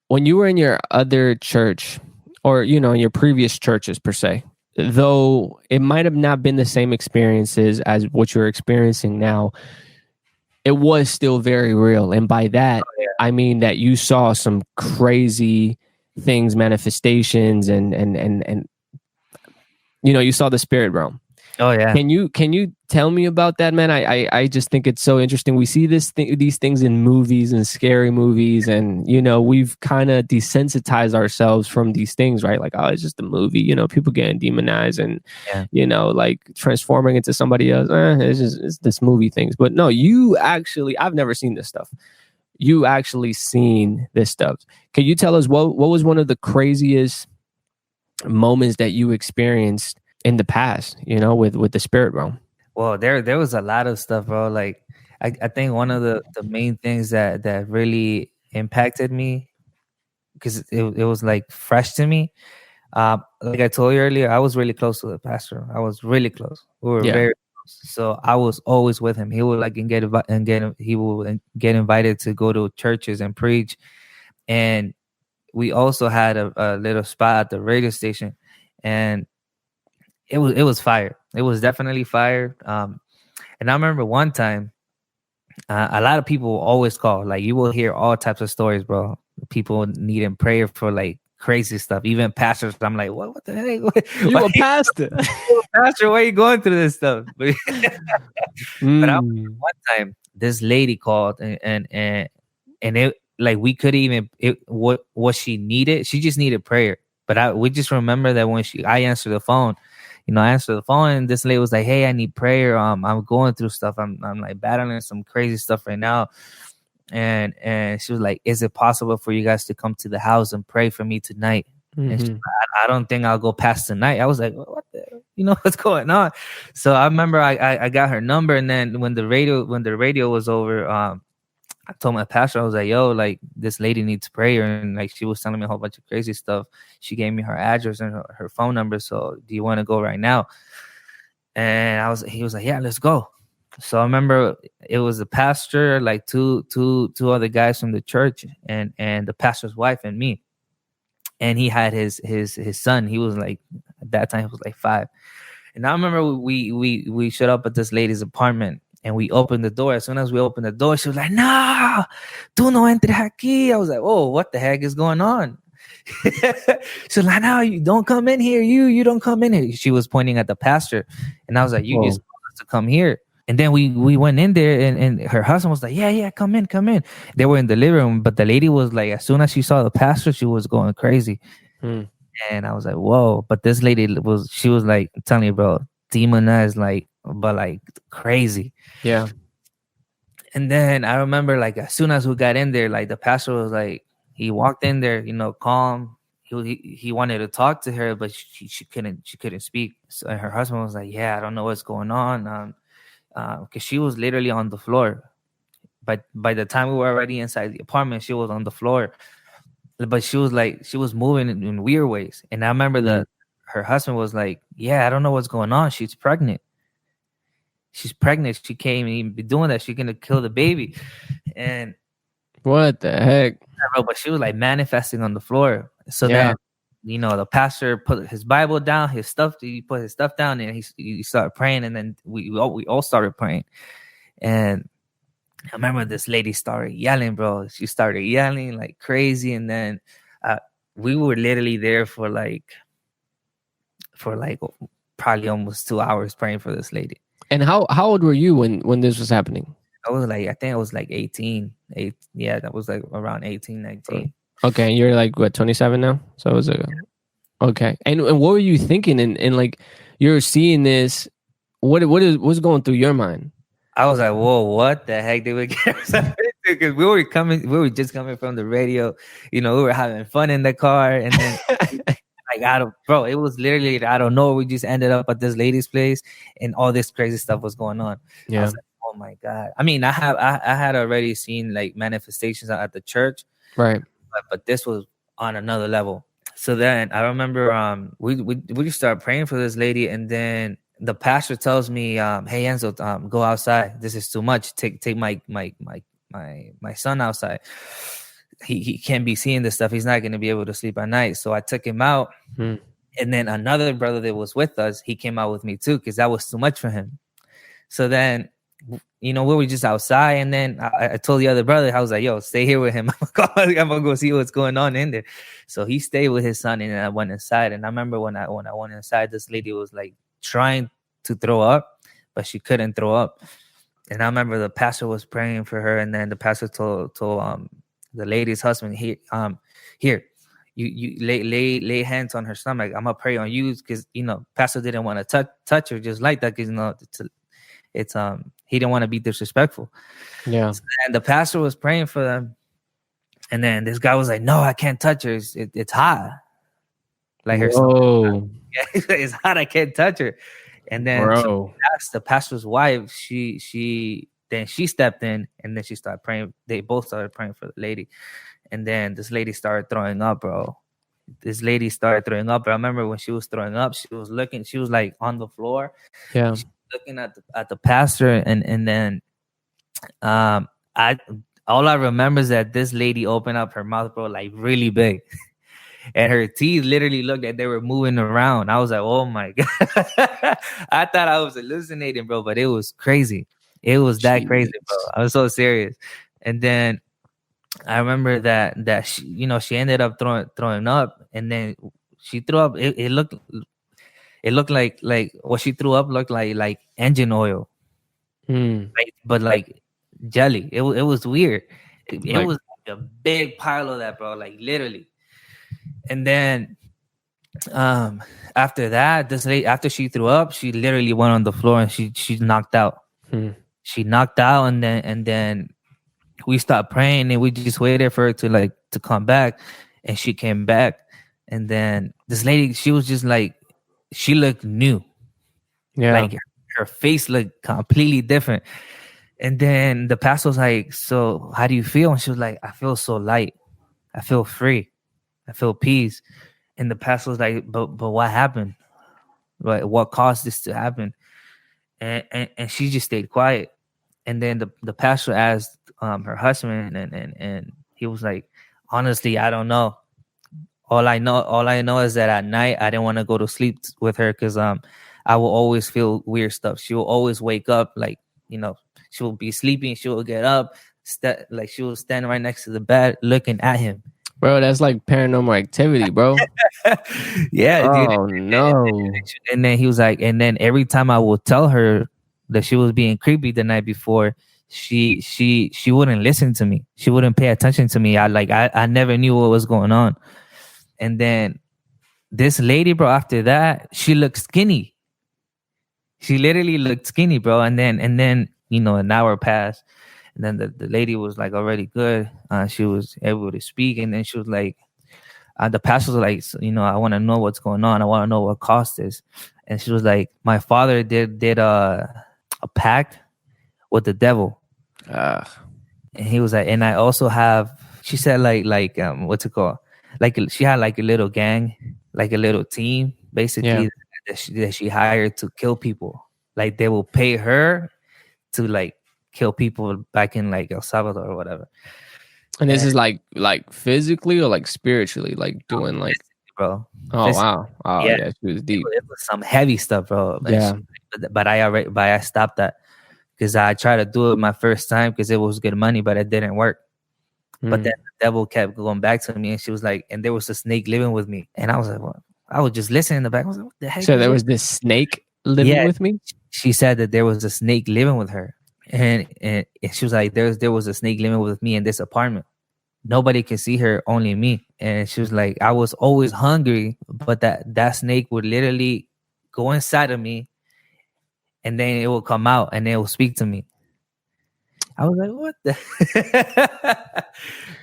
when you were in your other church, or in your previous churches per se, though it might have not been the same experiences as what you're experiencing now, it was still very real. And by that, I mean that you saw some crazy things, manifestations, and you saw the spirit realm. Oh yeah. Can you tell me about that, man? I just think it's so interesting. We see these things in movies and scary movies, and we've kind of desensitized ourselves from these things, right? Like, oh, it's just a movie. People getting demonized and like transforming into somebody else. It's this movie things. But no, I've never seen this stuff. You actually seen this stuff. Can you tell us what was one of the craziest moments that you experienced in the past, with the spirit realm? Well, there was a lot of stuff, bro. Like I think one of the main things that really impacted me, because it was like fresh to me. Like I told you earlier, I was really close to the pastor. I was really close. We were very close. So I was always with him. He would get invited to go to churches and preach. And we also had a little spot at the radio station, and it was fire. It was definitely fire. And I remember one time, a lot of people always call. Like, you will hear all types of stories, bro. People needing prayer for like crazy stuff. Even pastors, I'm like, what the heck? You a pastor? Pastor, why are you going through this stuff? But I remember one time, this lady called, and it, like, we couldn't even what she needed. She just needed prayer. But we just remember that when I answered the phone. I answered the phone, and this lady was like, "Hey, I need prayer. I'm going through stuff. I'm like battling some crazy stuff right now." And she was like, "Is it possible for you guys to come to the house and pray for me tonight?" And she, I don't think I'll go past tonight. I was like, "What the? What's going on?" So I remember I got her number, and then when the radio was over, I told my pastor, I was like, "Yo, like, this lady needs prayer," and like, she was telling me a whole bunch of crazy stuff. She gave me her address and her phone number. So, do you want to go right now? And he was like, "Yeah, let's go." So I remember it was the pastor, like two other guys from the church, and the pastor's wife and me. And he had his son. He was like, at that time, he was like 5. And I remember we showed up at this lady's apartment. And we opened the door. As soon as we opened the door, she was like, "No, tú no entres aquí." I was like, "Oh, what the heck is going on?" She was like, "No, you don't come in here. You don't come in here." She was pointing at the pastor. And I was like, "You just want us to come here." And then we went in there, and her husband was like, yeah, come in. They were in the living room, but the lady was like, as soon as she saw the pastor, she was going crazy. And I was like, whoa. But this lady she was like, I'm telling you, bro, demonized, like, but like crazy. Yeah. And then I remember, like, as soon as we got in there, like, the pastor was like, he walked in there, calm. He wanted to talk to her, but she couldn't speak. So her husband was like, "Yeah, I don't know what's going on," because she was literally on the floor. But by the time we were already inside the apartment, she was on the floor. But she was moving in weird ways. And I remember her husband was like, "Yeah, I don't know what's going on. She's pregnant. She can't even be doing that. She's gonna kill the baby." And what the heck? But she was like manifesting on the floor. So then, the pastor put his Bible down, his stuff. He put his stuff down, and he started praying. And then we all started praying. And I remember this lady started yelling, bro. She started yelling like crazy. And then we were literally there for like probably almost 2 hours praying for this lady. And how old were you when this was happening? I think I was like 18. Yeah, that was like around 18, 19. Okay, and you're like, what, 27 now? So it was okay. And what were you thinking? And like, you're seeing this. What's going through your mind? I was like, whoa, what the heck did we get ourselves into? Because we were just coming from the radio. We were having fun in the car, and then like, it was literally, I don't know. We just ended up at this lady's place, and all this crazy stuff was going on. Yeah. I was like, oh my God. I mean, I had already seen like manifestations at the church, right? But this was on another level. So then I remember we just started praying for this lady, and then the pastor tells me, "Hey Enzo, go outside. This is too much. Take my son outside." he can't be seeing this stuff. He's not going to be able to sleep at night. So I took him out. Hmm. And then another brother that was with us, he came out with me too, because that was too much for him. So then, we were just outside, and then I told the other brother, I was like, yo, stay here with him. I'm gonna go see what's going on in there. So he stayed with his son, and then I went inside. And I remember when I went inside, this lady was like trying to throw up, but she couldn't throw up. And I remember the pastor was praying for her, and then the pastor told the lady's husband, here, you lay hands on her stomach. I'm gonna pray on you, because pastor didn't want to touch her just like that, because it's he didn't want to be disrespectful. Yeah. And the pastor was praying for them, and then this guy was like, no, I can't touch her, it's hot, like her stomach. Yeah, it's hot, I can't touch her. And then the pastor's wife, she stepped in, and then she started praying. They both started praying for the lady. And then this lady started throwing up, bro. I remember when she was throwing up, she was like on the floor. Yeah. She was looking at the pastor, and then all I remember is that this lady opened up her mouth, bro, like really big. And her teeth literally looked like they were moving around. I was like, oh my God. I thought I was hallucinating, bro, but it was crazy. It was that crazy, bro. I was so serious. And then I remember that she ended up throwing up, and then she threw up. It looked like what she threw up looked like engine oil, but like jelly. It was weird. It was like a big pile of that, bro. Like literally. And then after that, this lady, after she threw up, she literally went on the floor, and she knocked out. She knocked out, and then we stopped praying, and we just waited for her to come back. And she came back, and then this lady, she was just like, she looked new. Yeah. Like her face looked completely different. And then the pastor was like, so how do you feel? And she was like, I feel so light. I feel free. I feel peace. And the pastor was like, but what happened? Right? What caused this to happen? And she just stayed quiet. And then the pastor asked her husband, and he was like, honestly, I don't know. All I know is that at night I didn't want to go to sleep with her, because I will always feel weird stuff. She will always wake up, like, she will be sleeping, she will get up, like she will stand right next to the bed looking at him. Bro, that's like paranormal activity, bro. Yeah. Oh, dude. no. And then he was like, and then every time I would tell her that she was being creepy the night before, she wouldn't listen to me. She wouldn't pay attention to me. I never knew what was going on. And then this lady, bro, after that, she looked skinny. She literally looked skinny, bro. And then an hour passed. And then the lady was like already good. She was able to speak. And then she was like, the pastor was like, I want to know what's going on. I want to know what caused this. And she was like, my father did a pact with the devil. And he was like, and I also have, she said like what's it called? Like she had like a little gang, like a little team, basically, that she hired to kill people. Like they will pay her to like kill people back in like El Salvador or whatever. And this is like physically or like spiritually, like doing like, bro. Oh wow. Oh yeah, she was deep. It was some heavy stuff, bro. Yeah. But I stopped that, because I tried to do it my first time because it was good money, but it didn't work. But then the devil kept going back to me, and she was like, and there was a snake living with me. And I was like, what? I was just listening in the back. I was like, what the heck? So there was this snake living with me? She said that there was a snake living with her. And she was like, there was a snake living with me in this apartment. Nobody could see her, only me. And she was like, I was always hungry, but that snake would literally go inside of me, and then it will come out and it will speak to me. I was like, what the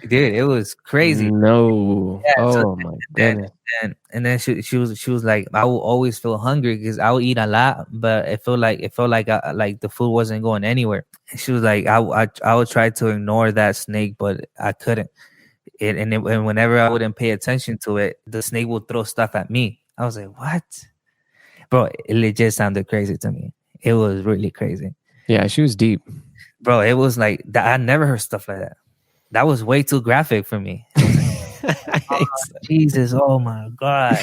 dude, it was crazy. No. Yeah, oh my goodness. And then she was like, I will always feel hungry because I will eat a lot, but it felt like like the food wasn't going anywhere. And she was like, I would try to ignore that snake, but I couldn't. And whenever I wouldn't pay attention to it, the snake would throw stuff at me. I was like, what? Bro, it legit sounded crazy to me. It was really crazy. Yeah, she was deep. Bro, it was like that. I never heard stuff like that. that was way too graphic for me. I was like, oh, Jesus, oh my God.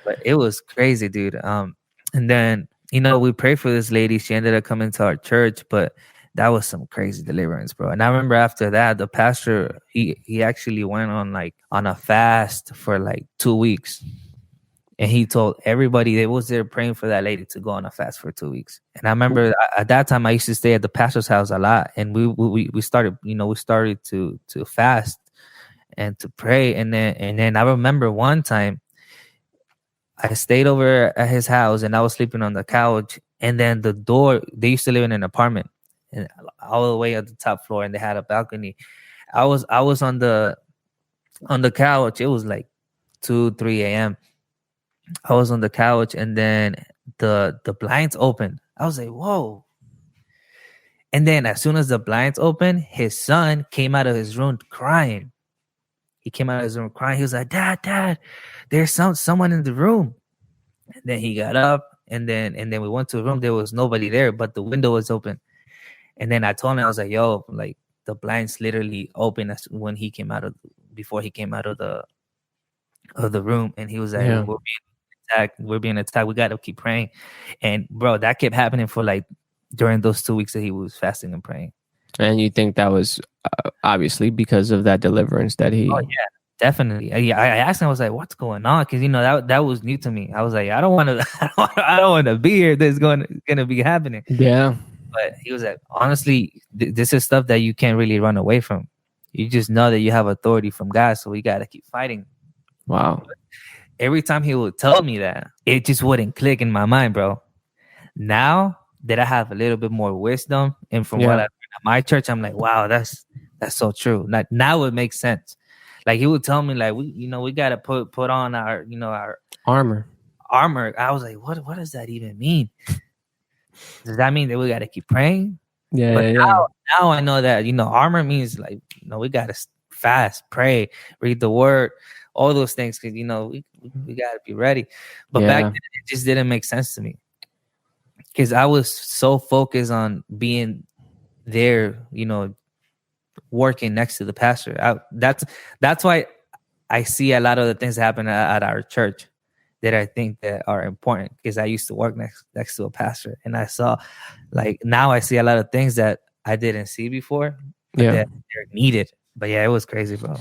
But it was crazy, dude. And then, we prayed for this lady. She ended up coming to our church, but that was some crazy deliverance, bro. And I remember after that, the pastor, he actually went on a fast for like 2 weeks. And he told everybody that was there praying for that lady to go on a fast for 2 weeks. And I remember at that time I used to stay at the pastor's house a lot, and we started, we started to fast and to pray. And then I remember one time I stayed over at his house and I was sleeping on the couch, and then the door, they used to live in an apartment and all the way at the top floor, and they had a balcony. I was on the couch. It was like 2-3 a.m. I was on the couch, and then the blinds opened. I was like, whoa. And then as soon as the blinds opened, his son came out of his room crying. He came out of his room crying. He was like, Dad, there's someone in the room. And then he got up, and then we went to the room. There was nobody there, but the window was open. And then I told him, I was like, yo, like the blinds literally opened before he came out of the room. And he was like, we're being attacked. We got to keep praying. And bro, that kept happening for like during those 2 weeks that he was fasting and praying. And you think that was obviously because of that deliverance that he... Oh, yeah, definitely. I asked him, I was like, what's going on? Because, that was new to me. I was like, I don't want to be here. This is going to be happening. Yeah. But he was like, honestly, this is stuff that you can't really run away from. You just know that you have authority from God, so we got to keep fighting. Wow. But every time he would tell me that, it just wouldn't click in my mind, bro. Now that I have a little bit more wisdom, and from what I learned at my church, I'm like, wow, that's so true. Like now it makes sense. Like he would tell me, like we gotta put on our our armor. I was like, what does that even mean? Does that mean that we gotta keep praying? Yeah. But now I know that armor means like we gotta fast, pray, read the word, all those things, because we gotta be ready. But back then it just didn't make sense to me, because I was so focused on being there, working next to the pastor. That's why I see a lot of the things that happen at our church that I think that are important, because I used to work next to a pastor, and I saw, like, now I see a lot of things that I didn't see before, but that they're needed. But yeah, it was crazy, bro.